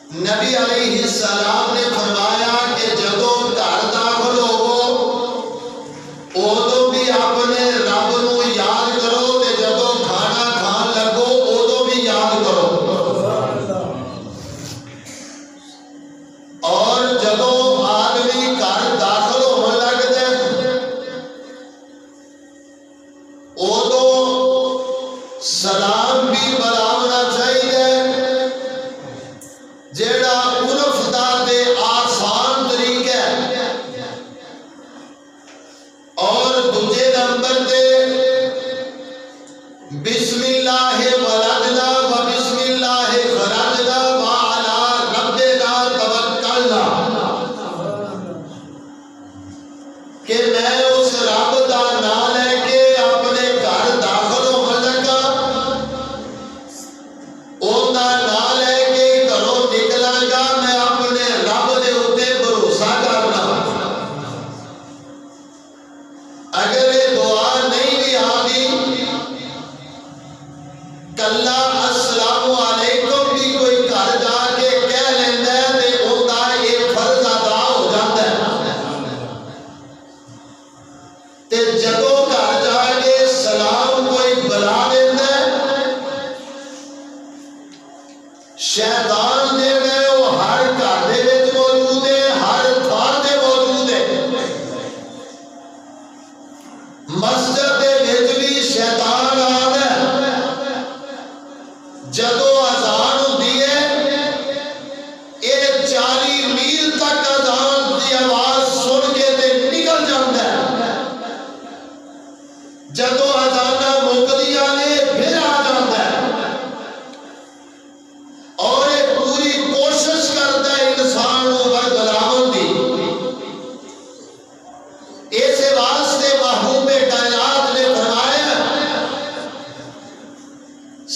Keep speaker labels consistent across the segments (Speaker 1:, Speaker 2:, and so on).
Speaker 1: نبی علیہ السلام نے فرمایا کہ جدو گھر داخل ہوو ادو بھی اپنے رب نو یاد کرو تے جدو کھانا کھان لگو ادو بھی یاد کرو اور جدو آدمی گھر داخل ہون لگتا ہے ادو سلام بھی بلاونا چاہیے جیڑا عرف دا تے آسان طریقہ ہے اور دوجے نمبر تے بسم اللہ ولدنا و بسم اللہ خرجنا وعلا ربنا توکلنا کہ میں اس رب دا نام لے کے اپنے گھر داخل ہون لگا اون دا نام لے کے گھروں نکلاں گا میں اپنے رب دے اوتے بھروسہ کرنا اگر یہ دعا نہیں بھی آتی کلا السلام علیکم بھی کوئی گھر جا کے کہہ لینا ہے تے اوندا یہ فرض ادا ہو جاتا ہے تے جدو گھر جا کے سلام کوئی بلا دینا ہے شیطان جیڑا ہے وہ ہر گھر دے وچ موجود ہے ہر تھان تے موجود ہے مسجد دے وچ بھی شیطان آندا ہے جدو اذان ہوندی ہے یہ 40 میل تک اذان دی آواز سن کے تے نکل جاندا ہے جدو اذاناں مکدیاں نے پھر آ جاندا ہے اور یہ پوری کوشش کرتا ہے انسان نو برگلاون دی اس واسطے محبوب کائنات نے فرمایا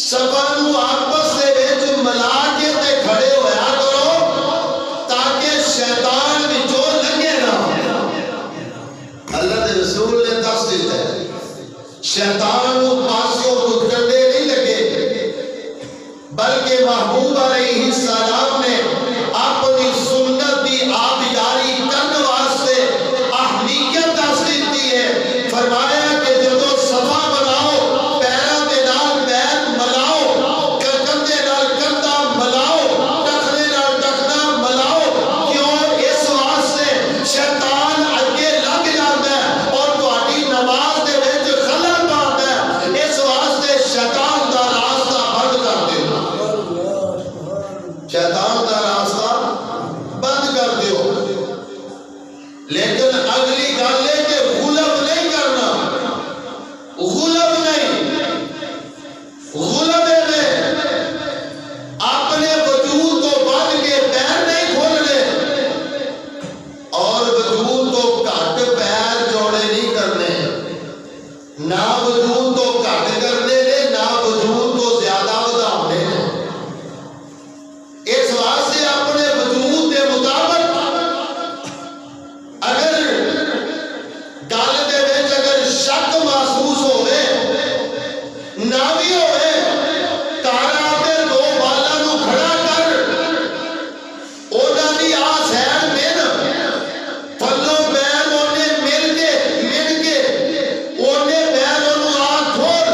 Speaker 1: سباں نو آپس دے وچ ملا کے تے کھڑے ہویا کرو تاکہ شیطان وچوں لنگے نہ اللہ دے رسول نے دس دیتا ہے شیطان نو پاسوں متکڑے نہیں لگے بلکہ محبوب علیہ السلام نے اپنی سنت دی آبیاری کرنے واسطے اہمیت دس دیتی ہے فرمایا کہ جدو صفا بناؤ پیراں دے نال پیر ملاؤ کندھے نال کندھا ملاؤ ٹخنے نال ٹخنا ملاؤ کیوں اس واسطے شیطان اگے لگ جاتا ہے اور تہاڈی نماز دے وچ خلل پاتا ہے اس واسطے شیطان دا راستہ بند کر دیو شیطان دا راستہ بند کر دیو لیکن اگلی گل ہے کہ غلب نہیں کرنا غلب نہیں غلب ہے اپنے وجود تو بن کے پیر نہیں کھولنے اور وجود تو گھٹ پیر جوڑے نہیں کرنے نہ وجود تو گھٹ کرنے نے نہ وجود تو زیادہ وداؤنے نے اس واسطے اپنے وجود کے مطابق اگر گل دے وچ اگر شک محسوس ہوئے نہ بھی ہوئے گھر آتے دو بالاں نو کھڑا کر انہاں دی آ سین من تھلوں پیر اونے مل کے اونے پیر اونوں آ کھول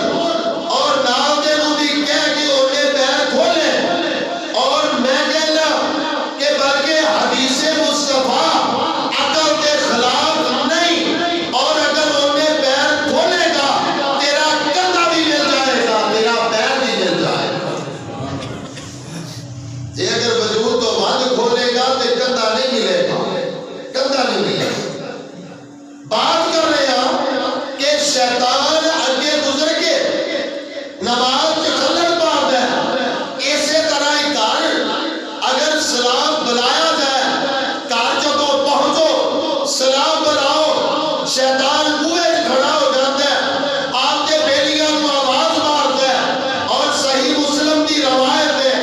Speaker 1: اور نال دے نوں بھی کہہ کے اونے پیر کھولے اور میں کہنا کہ بلکہ حدیث مصطفیٰ عقل کے خلاف نہیں اور اگر انہیں پیر کھولے گا تیرا کندھا بھی مل جائے گا تیرا پیر بھی مل جائے گا جی اگر وجود تو بند کھولے گا تو کندھا نہیں ملے گا کندھا نہیں ملے گا بات کر رہے ہیں کہ شیطان اگے گزر کے نماز کے خلل پاتا ہے اسی طرح ہی گھر اگر سلام بلایا جائے گھر جدو پہنچو سلام بلاؤ شیطان بوئے کھڑا ہو جاتا ہے آپ کے بیلیاں نو آواز مارتا ہے اور صحیح مسلم کی روایت ہے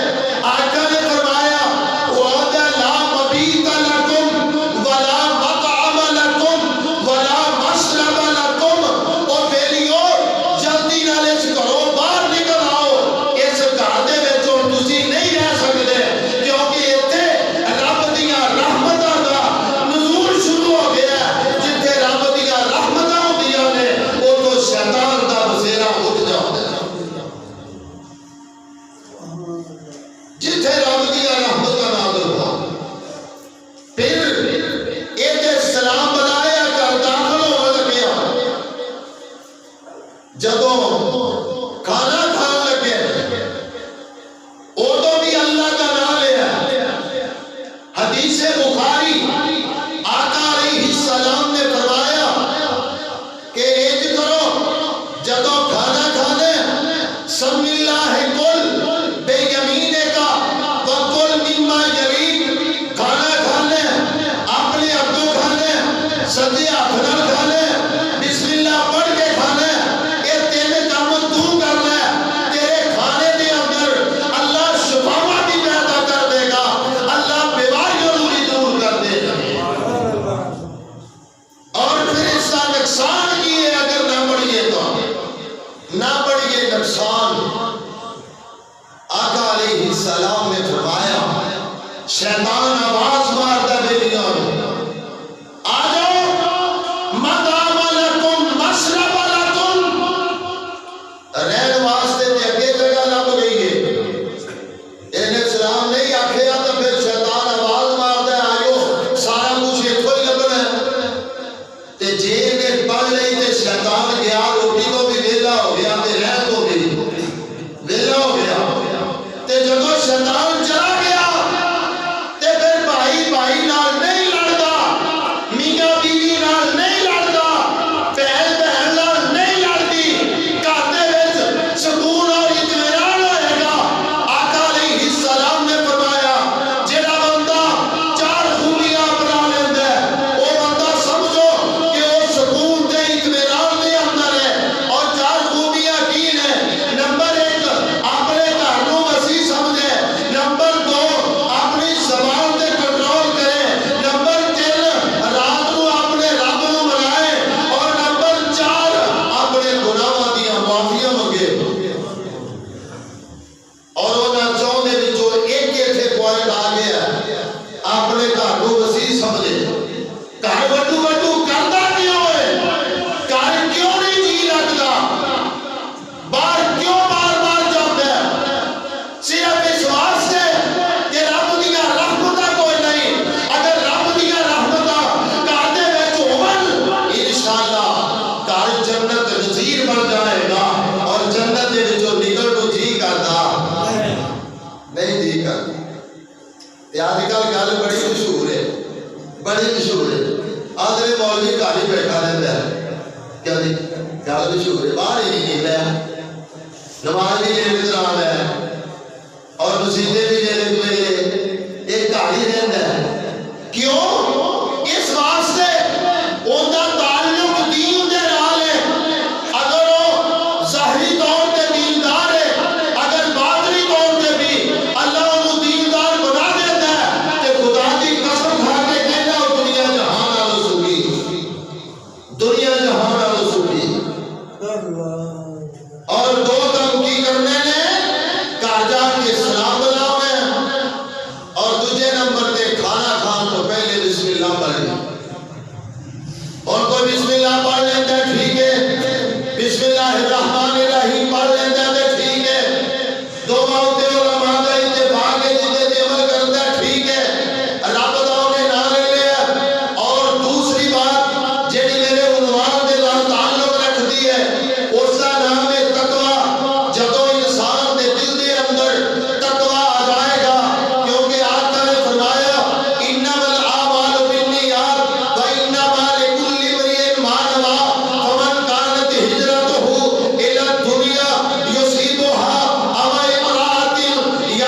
Speaker 1: آقا نے فرمایا وَعَدَ لَا مَبِيتَ لَكُمْ وَلَا مَطْعَمَ لَكُمْ وَلَا مَشْرَبَ لَكُمْ او بیلیوں جلدی نال اس گھروں باہر نکل آؤ اس گھر دے وچ تسی نہیں رہ سکتے کیونکہ شیطان آواز مارتا بیلیاں آ جاؤ مدام لکم مشرب لکم رہن واسطے تے اگے جگہ لب گئی ہے انہیں سلام نہیں آکھیا تو پھر شیطان آواز مارتا ہے آئیو سارا کچھ اتھو ہی لبنا ہے تے جے نے پڑھ لئی تے شیطان گیا روٹی کو بھی ویلا ہو گیا تے رہن کو بھی ویلا ہو گیا تے جدو شیطان چلا گیا تے پھر بھائی بھائی نال نہیں لڑدا میاں بیوی نال نہیں لڑدا بہن بہن نال نہیں لڑدی گھر دے وچ سکون اور اطمینان ہوئے گا آقا علیہ السلام نے فرمایا جڑا بندہ چار خوبیاں اپنا لیندا ہے وہ بندہ سمجھو کہ وہ سکون تے اطمینان دے اندر ہے اور چار خوبیاں کی ہیں نمبر 1 اپنے گھر نوں وسیع سمجھے نمبر 2 اپنی زبان تے کنٹرول کرے نمبر 3 رات نوں اپنے رب نوں منائے اور نمبر 4 اپنے گناہاں دیاں معافیاں منگے اور انہاں چوں دے وچوں ایک ایتھے پوائنٹ آ گیا اپنے گھر نوں وسیع سمجھے گھر وڈو وڈو کردا کیوں ہے گھر کیوں نہیں جی لگدا باہر کیوں بار بار جاتا ہے صرف اس واسطے کہ رب دیا رحمتاں کوئی نہیں اگر رب دیا رحمتاں گھر دے وچ ہون انشاءاللہ گھر جنت نظیر بن جائے گا اور جنت دے وچوں نکل نوں جی کردا نہیں جی کردا تے اج کل گل بڑی مشہور ہے بڑی مشہور ہے آدھے مولوی گھر ہی بیٹھا رہتا ہے کیا جی گل مشہور ہے باہر ہی نہیں نکلیا نماز بھی لینے درام ہے اور مسیحے بھی لینے دوئے ایک گھر ہی رہتا ہے کیوں اس واسطے ان کا تعلق دین دے نال ہے اگر وہ ظاہری طور تے دیندار ہے اگر باطنی طور تے بھی اللہ انہوں دیندار بنا دیتا ہے تے خدا کی قسم کھا کے کہنا وہ دنیا جہان آلو سکی دنیا جہان آلو سکی اور دو کام کی کرنے نے گھر جا کے سلام بلاویں اور دوسرے نمبر تے کھانا کھان تو پہلے بسم اللہ پڑھ لیں اور کوئی بسم اللہ پڑھ لیتا ہے ٹھیک ہے بسم اللہ الرحمن الرحیم پڑھ لیتا ہے ٹھیک ہے دو موتے علماء دا اتفاق ہے جتے تے عمل کرتا ہے ٹھیک ہے رب دا انہیں نہ لے لیا اور دوسری بات جیڑی میرے عنوان دے نال تعلق رکھ دی ہے اس کا نام ہے تقوی جدو انسان دے دل دے اندر تقوی آ جائے گا کیونکہ آقا نے فرمایا انما الاعمال بالنیات وانما لکل امرئ ما نوى فمن كانت هجرته الى الدنيا يصيبها او امرأة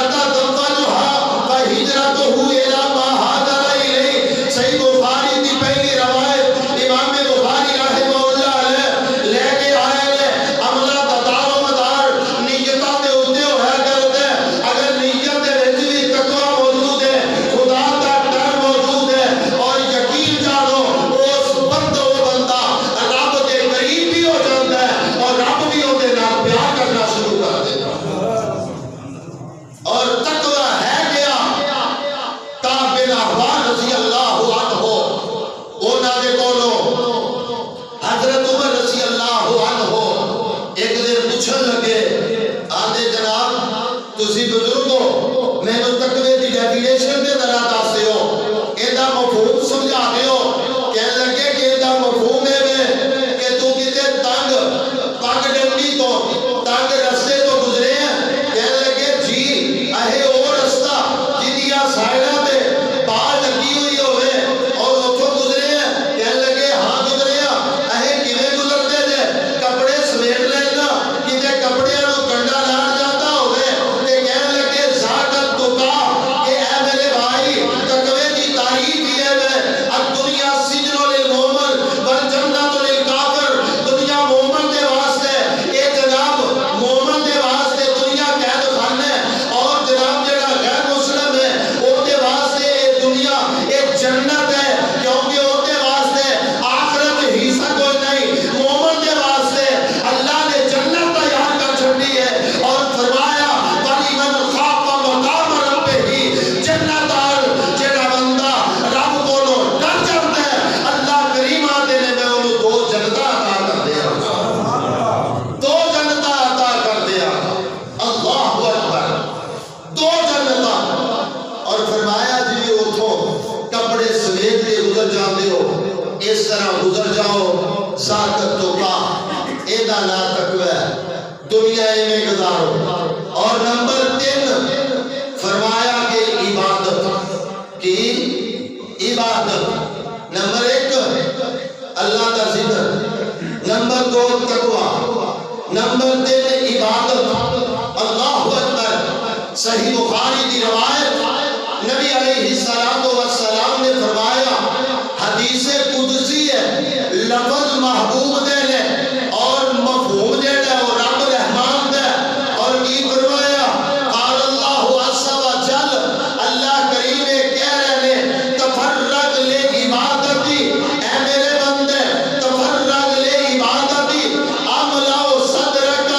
Speaker 1: يتزوجها فهجرته الى ما هاجر اليه صحیح بخاری دی پہلی روایت امام بخاری رحمہ اللہ علیہ لے کے آئے نے عملہ دا دار و مدار نیتاں دے اوتے ہویا کردا ہے اگر نیت دے وچ بھی تقوی موجود ہے خدا دا ڈر موجود ہے اور یقین جانو اس بندہ رب دے قریب بھی ہو جاتا ہے اور رب بھی اودے نال پیار کرنا شروع کر دیتا اور تقوی ہے کیا کعب بن احبار رضی اللہ عنہ انہاں دے کولوں حضرت عمر رضی اللہ عنہ ایک دن پوچھن لگے آندے جناب تسی بزرگ ہو مینوں تقوی دی ڈیفینیشن تے ذرا دس دیو ایندا مفہوم سمجھا دیو کہن لگے کہ ایندا مفہوم ہے کہ تو کتے تنگ پگ ڈنڈی تو تنگ رستے تو گزرے ہیں کہن لگے جی اہے او رستہ جدیاں سائڈاں تے بال لگی ہوئی ہوئے اور اتھوں گزرے ہیں کہن لگے ہاں گزرے ہیں اہے کیویں گزرتے جے کپڑے سمیٹ لینا کتے کپڑیاں نوں کنڈا لگ جاتا ہوئے تے کہن لگے ذات التقا کہ اے میرے بھائی تقوی دی تعریف یہ ہے گزر جاندے ہو اس طرح گزر جاؤ ذات تو کا ایدہ نا تقوی دنیا میں گزارو اور نمبر 3 فرمایا کہ عبادت کی عبادت نمبر 1 اللہ کا ذکر نمبر 2 تقوی نمبر 3 عبادت اللہ اکبر صحیح بخاری کی روایت نبی علیہ السلام نے فرمایا حدیث قدسی ہے لفظ محبوب دے لے اور مفہوم دے لے اور رب رحمان دے اور کی فرمایا قال اللہ عز و جل اللہ کریم کہہ رہے ہیں تفرغ لے عبادتی اے میرے بندے تفرغ لے عبادتی املاؤ صدرک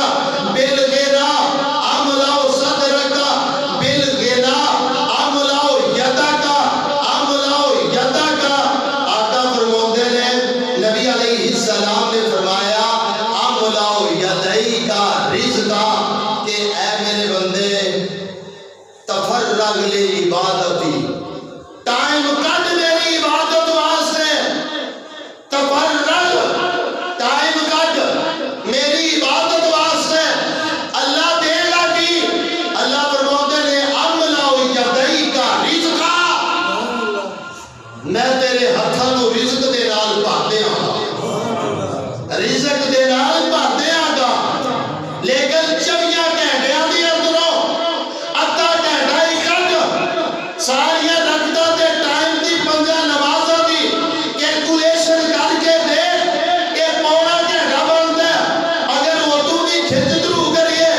Speaker 1: بالغنا املاؤ صدرک بالغنا املاؤ یدک املاؤ یدک آقا فرماتے ہیں نبی علیہ السلام نے فرمایا املاؤ یدئی کا رزقا کہ اے میرے بندے تفرغ لے عبادتی ٹائم کٹ میری عبادت واسطے تفرغ ٹائم کٹ میری عبادت واسطے اللہ دے گا کی اللہ فرماتے ہیں املاؤ یدئی کا رزقا میں تیرے ہتھاں نو رزق دے نال بھردے آگا رزق دے نال بھردے آگا لیکن 24 گھنٹیاں دی اندروں ادھا گھنٹہ ہی کٹ ساریاں رکھدا تے ٹائم دی 5 نمازاں دی کیلکولیشن کر کے دیکھ کہ پونا گھنٹہ بنتا ہے اگر اردو بھی کھچ درو کریے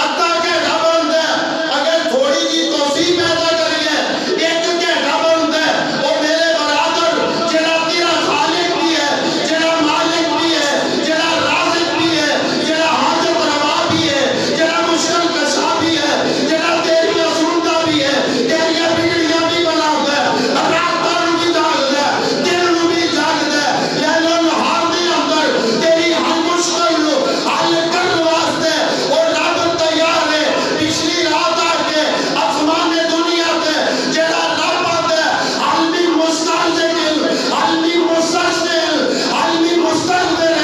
Speaker 1: ادھا گھنٹہ بنتا ہے اگر تھوڑی جی توسیع پیدا کریے 1 گھنٹہ بنتا ہے وہ میرے برادر جڑا تیرا خالق بھی ہے جڑا مالک بھی ہے جڑا رازق بھی ہے جڑا حاجت روا بھی ہے جڑا مشکل کشا بھی ہے جڑا تیری سنتا بھی ہے تیری بگڑیاں بھی بناتا ہے راتاں نوں بھی جاگدا ہے دل نوں بھی جاگدا ہے لیلو نہار دے اندر تیری ہر مشکل نوں حل کرن واسطے اور رب تیار ہے پچھلی رات آ کے آسمان دنیا تے جڑا رب آتا ہے عالمی مستقبل عالمی مستقبل عالمی مستقبل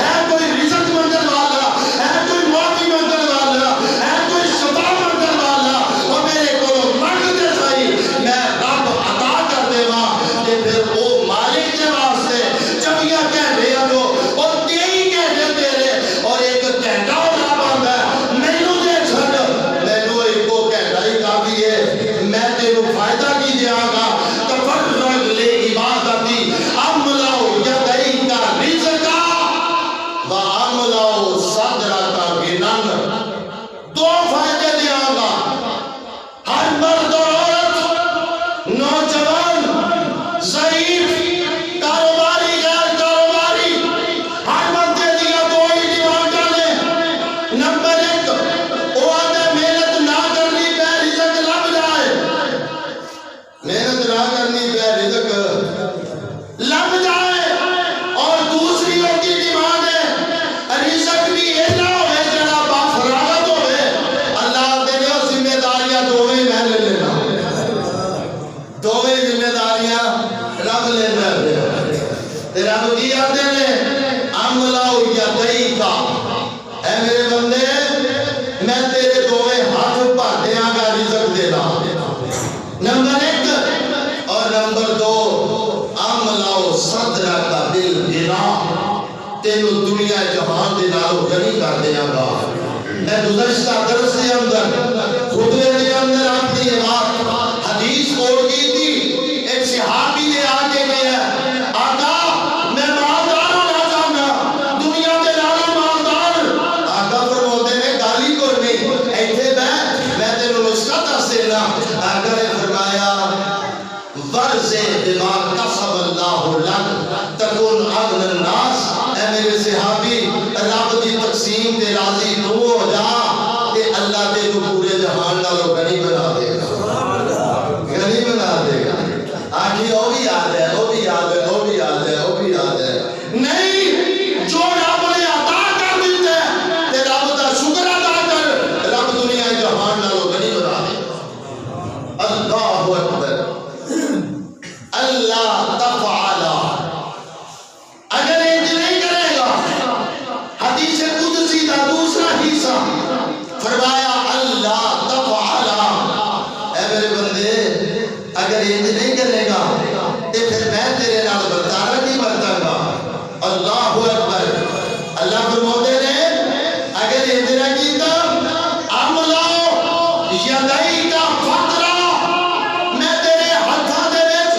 Speaker 1: ہے کوئی رزق منگن والا ہے کوئی معافی منگن والا ہے کوئی شفا منگن والا وہ میرے کو منگ دے سائی میں رب عطا کر دے ماں تے پھر وہ مالک دے واسطے 24 گھنٹے آنو اور 23 گھنٹے تیرے اور 1 گھنٹہ اور رب آندا ہے مینوں دے چھڈ مینوں 1 گھنٹہ ہی کافی ہے میں تینوں فائدہ کی دیاں گا تفرغ لے عبادتی املاؤ یدئی کا رزقا و املاؤ صدرک غنن 2 فائدے دیاں گا ہر مرد اور عورت نوجوان ضعیف کاروباری غیر کاروباری ہر بندے دیا 2 ہی ڈیمانڈاں نے نمبر 1 وہ آدھے محنت نہ کرنی پہ رزق لب جائے محنت نہ کرنی پہ رزق لب جائے اور دوسری ان کی ڈیمانڈ ہے رزق بھی ایسا ہوئے جڑا بافراغت ہوئے اللہ دے نے ذمہ داریاں دوویں میں لے لینا دوویں ذمہ داریاں رب لینا تے رب کی آتے نے املاؤ یدئی کا اے میرے بندے میں تیرے دوویں ہاتھ بھردیاں گا رزق دینا نمبر 1 اور نمبر 2 املاؤ صدرک بالغنا تینوں دنیا جہان دے نالوں غنی کر دیاں گا میں گزشتہ درس کے اندر خطبے کے اندر اپنی بات حدیث قول کی تھی ایک صحابی نے آگے گیا آقا میں مالدار ہونا چاہنا دنیا کے نالوں مالدار آقا فرماتے نے گالی کو نہیں ایتھے میں تینوں نسخہ دس دینا آقا نے فرمایا ورزے بما کسب اللہ لک تکن اغنى الناس اے میرے صحابی رب دی تقسیم تے راضی تو ہو جا کہ اللہ تے کو پورے جہان نالوں غنی بنا دے گا غنی بنا دے گا آگے وہ بھی یاد ہے وہ بھی یاد ہے وہ بھی یاد ہے وہ بھی یاد ہے نہیں جو رب نے عطا کر دیتے تے رب دا شکر ادا کر رب دنیا جہان نالوں غنی بنا دے گا اللہ اکبر اللہ تفعل اگر یہ نہیں کرے گا تو پھر میں تیرے نال برتانا نہیں برتاں گا۔ اللہ اکبر۔ اللہ فرماتے نے اگر یہ نہ کیتا عملو یدئی کا فقرہ، میں تیرے ہاتھوں دے وچ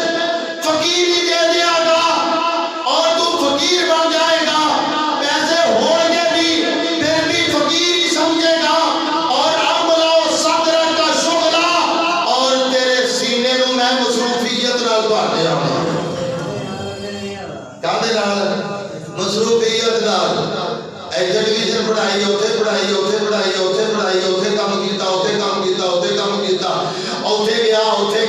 Speaker 1: فقیری دے دیا گا اور تو فقیر بن جائے گا، پیسے ہون گے بھی پھر بھی فقیر ہی سمجھے گا، اور عملو صدر کا شغلہ، اور تیرے سینے نو میں مصروفیت نال بھر دیا گا۔ کہتے نال مصروفیت نال ایجوکیشن پڑھائی اوتھے پڑھائی اوتھے پڑھائی اوتھے پڑھائی اوتھے کام کیتا اوتھے کام کیتا اوتھے کام کیتا اوتھے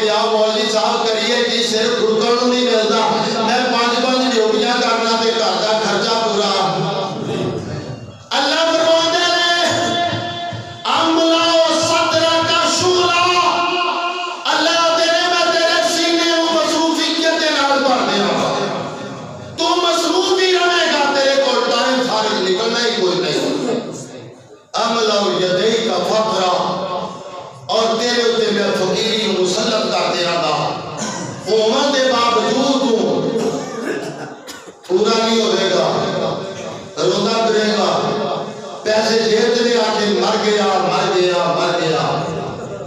Speaker 1: گیا مولوی صاحب کریے کہ صرف گھڑکن نہیں ملتا، میں 5 ڈیوٹیاں کرنا تے گھر دا خرچہ پورا۔ اللہ فرماتے نے عملو صدر کا شغلہ، اللہ تیرے میں تیرے سینے کو مصروفیت دے نال بھر دیا گا، تو مصروف ہی رہے گا، تیرے کو ٹائم فارغ نکلنا ہی کوئی نہیں۔ عملو یدئی کا فقرہ، اور تیرے اتے میں فقیری مسلط کر دیا گا، قومت دے باوجود تو پورا نہیں ہوئے گا، روندہ پھرے گا، پیسے جیب دے آکے مر گیا مر گیا مر گیا،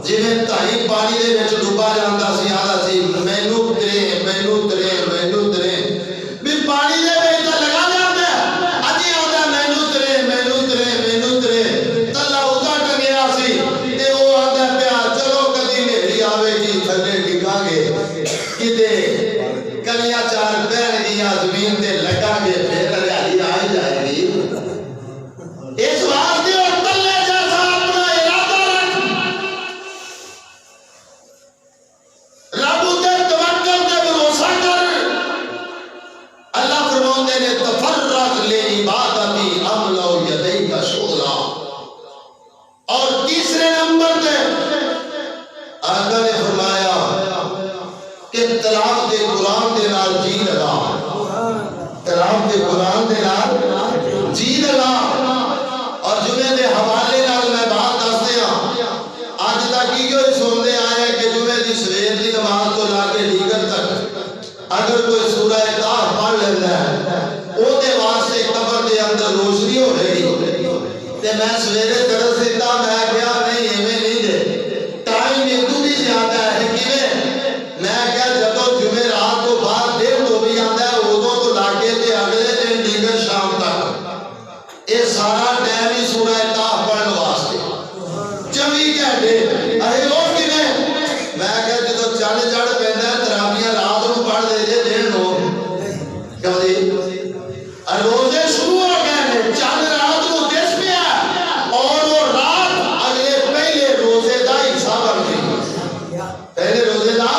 Speaker 1: جنہیں تائی پانی دے وچ ڈوبا جاندا سی آدھا سی مینو ترے مینو ترے مینو ترے، بھی پانی دے وچ تا لگا جاندا ہے، اجی آدھا مینو ترے مینو ترے مینو ترے، تلا اُتا ٹنگیا سی تے وہ آدھا پیا چلو کدی نیری آوے گی تھلے ڈگا گے، کدے کلیاں چار پہن گیا زمین تے لگا گے پھر ہریالی آ جائے گی۔ اس واسطے اور تلے جیسا اپنا ارادہ رکھ، رب تے توکل تے بھروسہ کر۔ اللہ فرماتے نے تفرغ لعبادتی عملو یدئی کا شغلہ، اور تیسرے نمبر تے آقا نے فرمایا کہ تلاوت قرآن دے نال جی لگا، تلاوت قرآن دے نال جی لگا۔ اور جمعے دے حوالے نال میں بات دستے ہاں، اج تک یہ سنتے آئے کہ جمعے دی سویر دی نماز تو لا کے دیگر تک اگر کوئی سورہ کہف پڑھ لیتا ہے او دے واسطے قبر دے اندر روشنی ہوے گی، تے میں سویرے درس دیتا میں کہا نہیں ایویں نہیں دے، ٹائم ادو بھی زیادہ ہے کیویں، میں کہا جدو جمعے رات تو بعد دیر تو بھی آتا ہے ادو تو لاگے تے اگلے دن دیگر شام تک یہ سارا ٹائم ہی سورہ کہف پڑھن واسطے 24 گھنٹے۔ ارے وہ کیویں، میں کہا جدو چڑھ چڑھ پیندا ہے تراویح رات نو پڑھ دے جے دن نو، کبھی روزے شروع ہو گئے ہیں، چند رات کو دس پیا اور وہ رات اگلے پہلے روزے دا حصہ بن گئی، پہلے روزے دا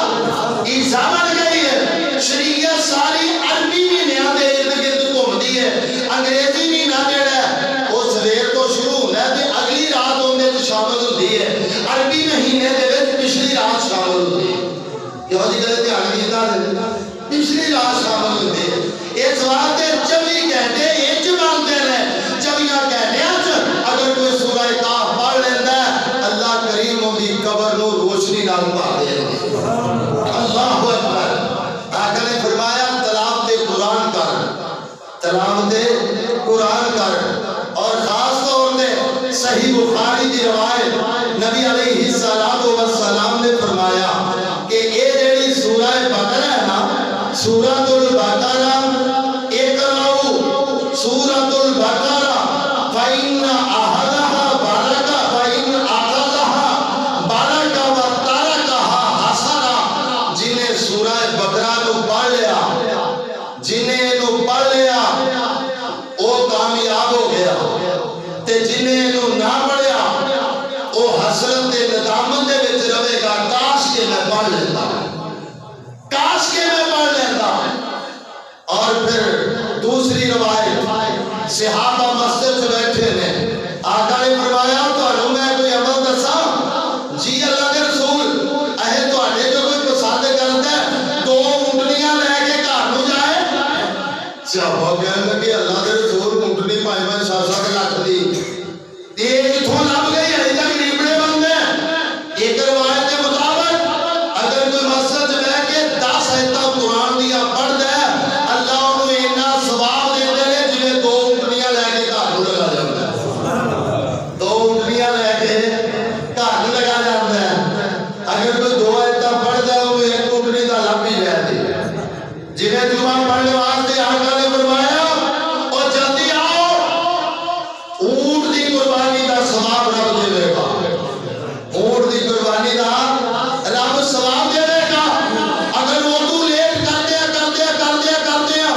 Speaker 1: حصہ بن گئی ہے۔ شریعت ساری عربی مہینوں دے ارد گرد گھومدی ہے، انگریزی مہینہ جڑا ہے وہ سویر تو شروع ہونا ہے تے اگلی رات اون دے وچ شامل ہوندی ہے، عربی مہینے دے وچ پچھلی رات شامل ہوندی ہے۔ کیوں جی کدے دھیان کیتا پچھلی رات شامل ہوندی ہے۔ اس واسطے 24 گھنٹے اچ بنتے ہیں، 24 گھنٹیاں چ اگر کوئی سورہ کہف پڑھ لیتا ہے اللہ کریم اودی قبر نو روشنی نال بھر دے گا۔ اللہ اکبر۔ آقا نے فرمایا تلاوت قرآن کر، تلاوت قرآن کر، اور خاص طور پہ صحیح بخاری کی روایت نبی علیہ السلام نے فرمایا کہ یہ جڑی سورہ بقرہ ہے نا، سورۃ البقرہ، اقرؤ سورۃ البقرہ فإن أحدها برکہ فإن أخذها برکہ وترکها حسنہ۔ جنہیں سورہ بقرہ نو پڑھ لیا، جنہیں نو پڑھ لیا وہ کامیاب ہو گیا، تے جنہیں نو نہ پڑھیا وہ حسرت تے ندامت دے وچ رہے گا، کاش کے میں پڑھ لیتا، کاش کے میں پڑھ لیتا۔ اور پھر دوسری روایت، صحابہ مسجد سے بیٹھے نے، آقا نے فرمایا تو میں کوئی عمل دساں؟ جی اللہ کے رسول، اے تواڈے جو کوئی پسند کرتا ہے 2 اونٹنیاں لے کے گھر نو جائے؟ صحابہ کہنے لگے اللہ کے رسول اونٹنی 5-5 7-7 لاکھ دی یہ کتھوں لب گئی، ابھی تک ریبڑے بندے۔ ایک روایت کے مطابق اگر کوئی مسجد جنہیں جمعہ پڑھنے واسطے آقا نے فرمایا اور جلدی آؤ، اونٹ دی قربانی دا ثواب رب دے گا، اونٹ دی قربانی دا رب ثواب دے گا۔ اگر وہ تو لیٹ کر دیا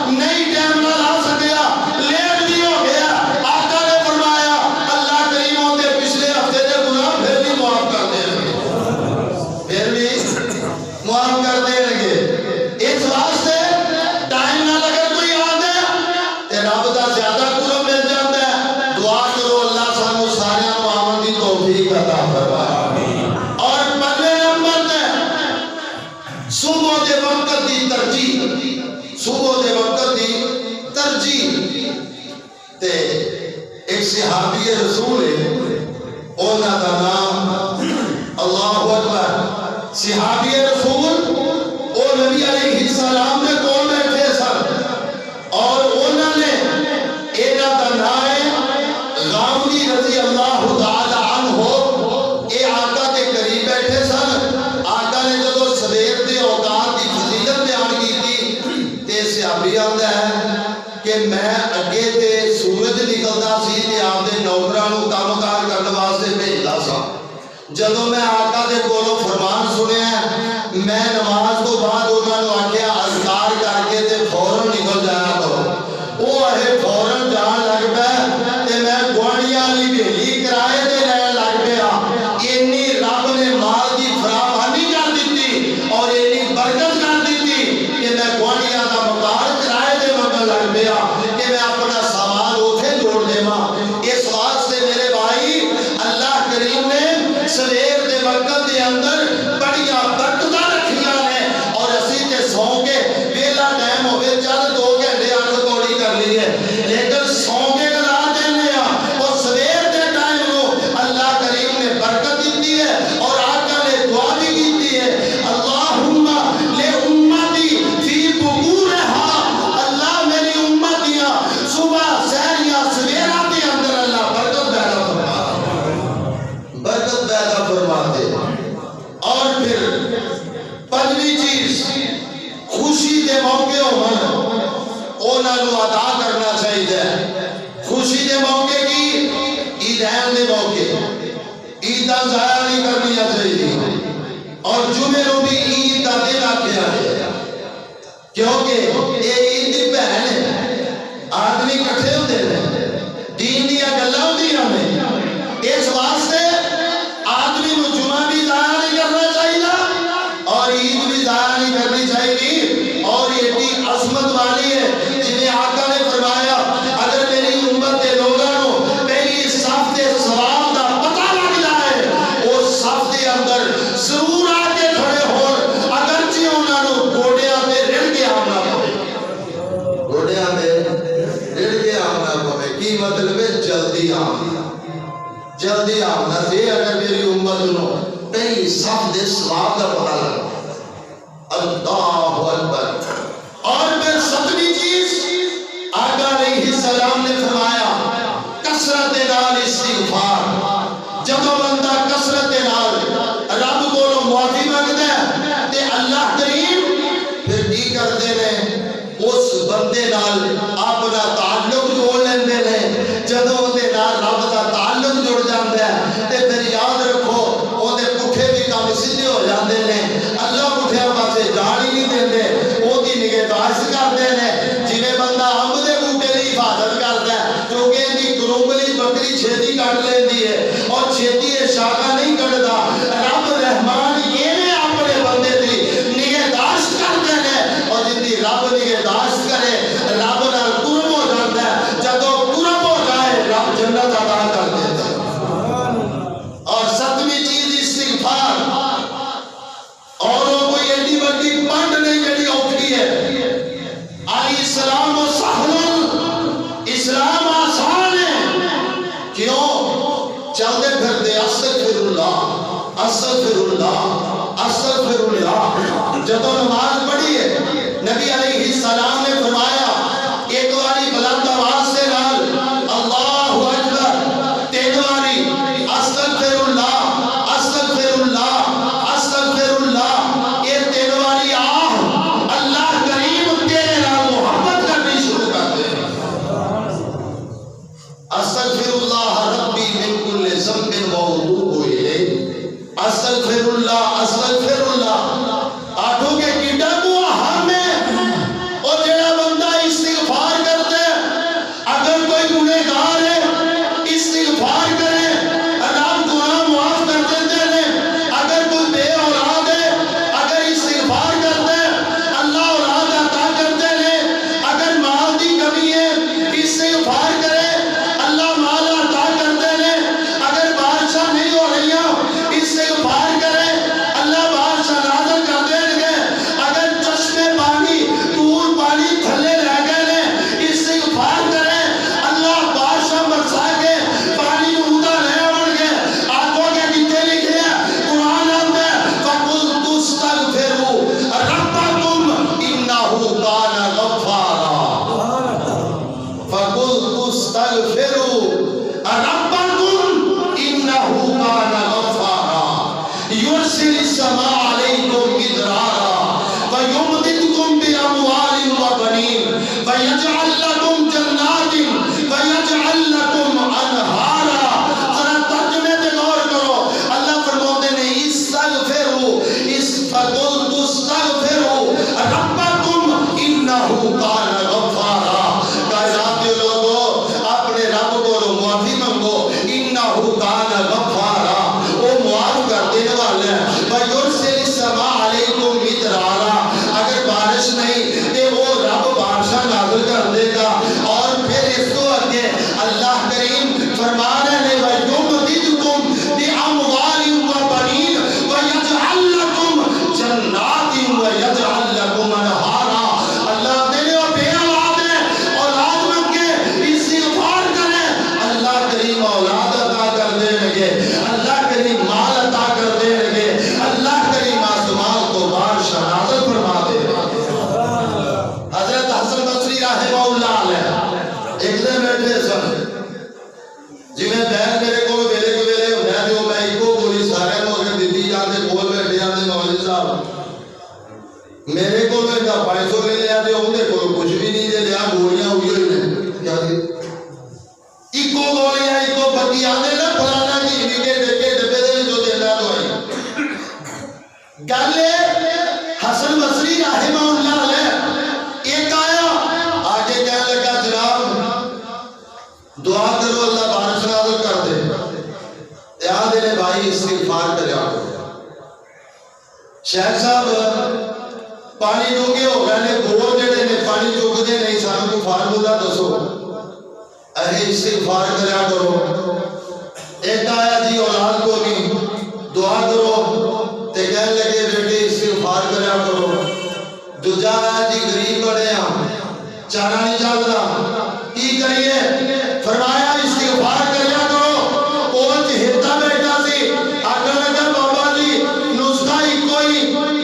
Speaker 1: نہیں ٹائم نہ لا سکیا، لیٹ بھی ہو گیا، آقا نے فرمایا اللہ کریم ہوتے پچھلے ہفتے دے گناہ پھر بھی معاف کر دیں گے، پھر بھی معاف کر دیں گے۔ اس واسطے ٹائم نہ لگے کوئی آدھے تے رب دا زیادہ قرب مل جاتا ہے۔ دعا کرو اللہ سانو سارے معامل دی توفیق عطا فرمائے۔ اور پہلے نمبر تے صبح دے وقت دی ترجیح، صبح دے وقت دی ترجیح تے ایک صحابی رسول ہے، اونا دا نام اللہ اکبر، صحابی رسول او نبی علیہ السلام نے کول بیٹھے سن اور انہوں نے اینا دا نام غامدی رضی اللہ تعالی عنہ، اے آقا کے قریب بیٹھے سن۔ آقا نے جدو سویر دے اوقات دی فضیلت بیان کی تھی تے صحابی آندا ہے کہ میں اگے تے سورج نکلدا سی تے آپ دے نوکراں نوں کام کار کرن واسطے بھیجدا سا۔ جدو میں آقا دے کولوں فرمان سنیا میں نماز تو بعد انہاں نوں آکھیا اذکار کر کے تے فوراً نکل جایا کرو۔ وہ اے فوراً جان لگ پیا تے میں گوانڈیاں والی بھیلی کرائے تے لین لگ پیا۔ اینی رب نے مال دی فراوانی کر دتی اور اینی برکت کر دتی کہ میں گوانڈیاں دا مکان کرائے تے منگن لگ پیا کہ میں اپنا سامان اوتھے جوڑ دیواں۔ اس واسطے میرے بھائی اللہ کریم نے سویر دے وقت دے اندر بڑیاں برکتاں رکھیاں نے، اور اسی تے سو کے ویلا ٹائم ہوئے چل 2 گھنٹے اٹھ توڑی کر لیے، لیکن سو کے گزار دینے اور سویر دے ٹائم نو اللہ کریم نے برکت دیتی ہے۔ اور آقا نے دعا بھی کیتی ہے اللہم لے امتی فی بکورہا، اللہ میری امتیاں صبح سحریاں سویرہ دے اندر اللہ برکت پیدا فرما، برکت پیدا فرما دے۔ اور پھر پنجویں چیز خوشی دے موقع ہون اونا نو ادا کرنا چاہیے۔ خوشی دے موقع کی عیدین دے موقع عیداں ضائع نہیں کرنی چاہیے، اور جمعے نو بھی عید دا دن آکھیا ہے کیونکہ یہ عید دی بہن ہے، آدمی کٹھے ہوتے ہیں، دین دیا گلاں ہوندیاں نے، اس واسطے آدمی کو جمعہ بھی ضائع نہیں کرنا چاہیے اور عید بھی ضائع نہیں کرنی چاہیے۔ اور یہ بھی عظمت والی ہے جنہیں آقا نے فرمایا اگر میری امت کے لوگوں پہلی صف دے ثواب دا پتہ لگ جائے اس صف دے اندر ضرور آ کے کھڑے ہون، اگرچہ انہاں نوں گوڑیاں تے رڑ کے آنا پوے، گوڑیاں تے رڑ کے آنا پوے۔ کی مطلب ہے جلدی آنا، جلدی آنا سے اگر میری امت نو پہلی صف دے ثواب دا پتہ لگا۔ اللہ اکبر۔ اور پھر 7ویں چیز آقا علیہ السلام نے فرمایا کثرت نال استغفار۔ جب بندہ کثرت نال رب کو معافی مانگتا ہے تے اللہ کریم پھر کی کرتے ہیں اس بندے نال اپنا تعلق جوڑ لیندے نے۔ جدوں دے نال رب دا تعلق جڑ جاندا ہے تے پھر یاد رکھو اودے پٹھے بھی کام سیدھے ہو جاندے نے، اللہ پٹھیاں پاسے جان ہی نہیں دیندے، اودی نگہداشت کردے نے۔ جویں بندہ امب دے بوٹے دی حفاظت کردا ہے کیونکہ دی کرونگلی بکری چھیتی کٹ لیندی ہے اور چھیتی شاخا نہیں کٹدا، رب رحمان ایویں اپنے بندے دی نگہداشت کردے نے، اور جن دی رب نگہداشت کرے رب نال قرب ہو جاندا ہے، جدوں قرب ہو جائے رب جنت عطا کر دیتا ہے۔ اور 7ویں چیز استغفار۔ اوروں کوئی ایڈی بڑی پنڈ نہیں جڑی اوکھی ہے، علیہ السلام و سہل، اسلام آسان ہے، کیوں چلتے پھرتے استغفر اللہ استغفر اللہ استغفر اللہ۔ جدوں نماز پڑھی ہے نبی علیہ السلام نے فرمایا ایک باری بلند آواز سے نال اللہ اکبر، 3 باری استغفر اللہ استغفر اللہ استغفر اللہ، یہ 3 باری اللہ کریم میرے کو 500 لے لیا تے اندر کو کچھ بھی نہیں دے لیا گولیاں ہوئی ہوئی نے کیا ایکو گولیاں ایکو بتی آنے نا فلانا کی نکے ڈکے ڈبے دے جو دینا تو آئی گلے حسن بصری رحمہ اللہ علیہ ایک آیا آگے کہنے لگا جناب دعا کرو اللہ بارش نازل کر دے یاد ہے بھائی استغفار کرے آگے شیخ صاحب پانی ڈوگے ہو گئے نے بور جڑے نے پانی چک دے نہیں سانو کو فارمولا دسو اے استغفار کریا کرو ایک آیا جی اولاد کو بھی دعا کرو تے کہنے لگے بیٹے استغفار کریا کرو دوجا آیا جی غریب بڑے ہم چارہ نہیں چلتا کی کریے فرمایا استغفار کریا کرو پہنچ ہتا بیٹھا سی آگے لگا بابا جی نسخہ ہی کوئی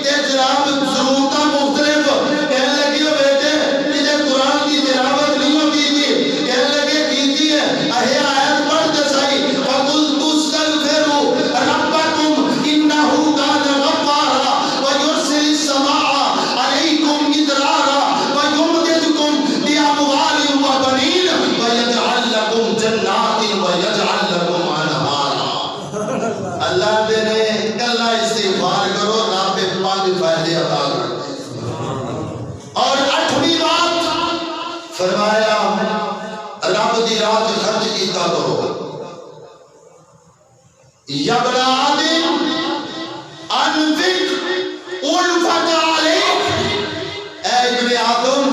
Speaker 1: تے جناب ضرورتہ مختلف کہنے لگی ہو بیٹے تجھے قرآن کی تلاوت نہیں ہوتی تھی کہنے لگے کیتی ہے اہے آیت پڑھ دے سائی فَقُلْ تُسْتَغْفِرُوا رَبَّكُمْ إِنَّهُ كَانَ غَفَّارًا وَيُرْسِلِ السَّمَاءَ عَلَيْكُمْ مِدْرَارًا وَيُمْدِدْكُمْ بِأَمْوَالٍ وَبَنِينَ وَيَجْعَلْ لَكُمْ جَنَّاتٍ وَيَجْعَلْ لَكُمْ أَنْهَارًا اللہ دے نے کلا استغفار کرو رب 5 فائدے عطا کرے اور 8ویں بات فرمایا رب دی راہ خرچ کیتا کرو یا بنی آدم انفق الفت علیک اے ابن آدم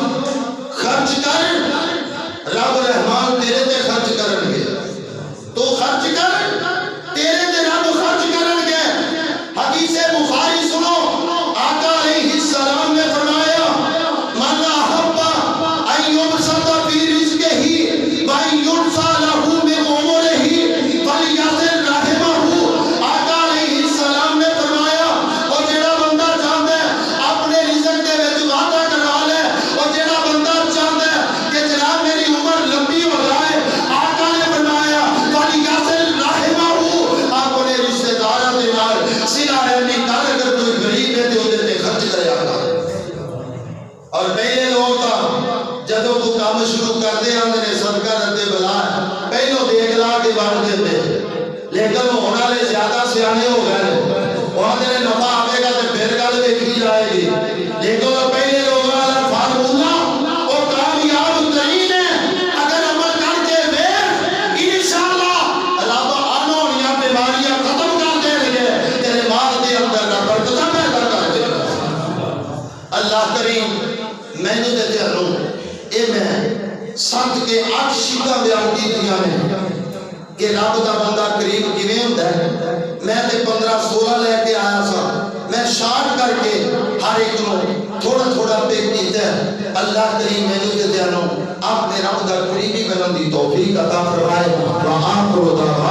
Speaker 1: خرچ کر رب رحمان تیرے تے خرچ کرن گے تو خرچ کر تیرے تے رب خرچ کرن گے حدیث بخاری سنو آقا علیہ السلام نے فرمایا من احب ان یبسط فی رزقہ وان ينسى له من عمره فلیصل رحمہ آقا علیہ السلام نے فرمایا اور جڑا بندہ چاہتا ہے اپنے رزق دے وچ وعدہ کرا لے اور جڑا بندہ چاہتا ہے کہ جناب میری عمر لمبی ہو جائے آقا نے فرمایا فلیصل رحمہ اپنے رشتہ داراں دے نال صلہ رحمی کر اگر کوئی غریب ہے تے اودے تے خرچ کریا کر اور پہلے لوگ تا جدوں کو کام شروع کر دے آندے نے صدقہ رتے بلا پہلو دیکھ لا کے بن دیتے لیکن ہونے والے زیادہ سیانے ہو گئے وہ آندے نے نفع آئے گا تے پھر گل دیکھی جائے گی لیکن پہلے لوگ والا فارمولا وہ کامیاب ترین ہے اگر عمل کر کے دیکھ انشاءاللہ رب آنونیاں بیماریاں ختم کر دے گے تیرے مال دے اندر کا برکتہ پیدا کر دے گا اللہ کریم میں نے دے دیا اے میں سات کے 8 شکا بیان کی دیا نے کہ رب دا بندہ قریب کیویں ہوندا ہے میں تے 15-16 لے کے آیا سا میں شارٹ کر کے ہر ایک نو تھوڑا تھوڑا پے کیتا ہے اللہ کریم میں نے دیا اپنے رب دا قریبی بنن دی توفیق عطا فرمائے وآخر دعوانا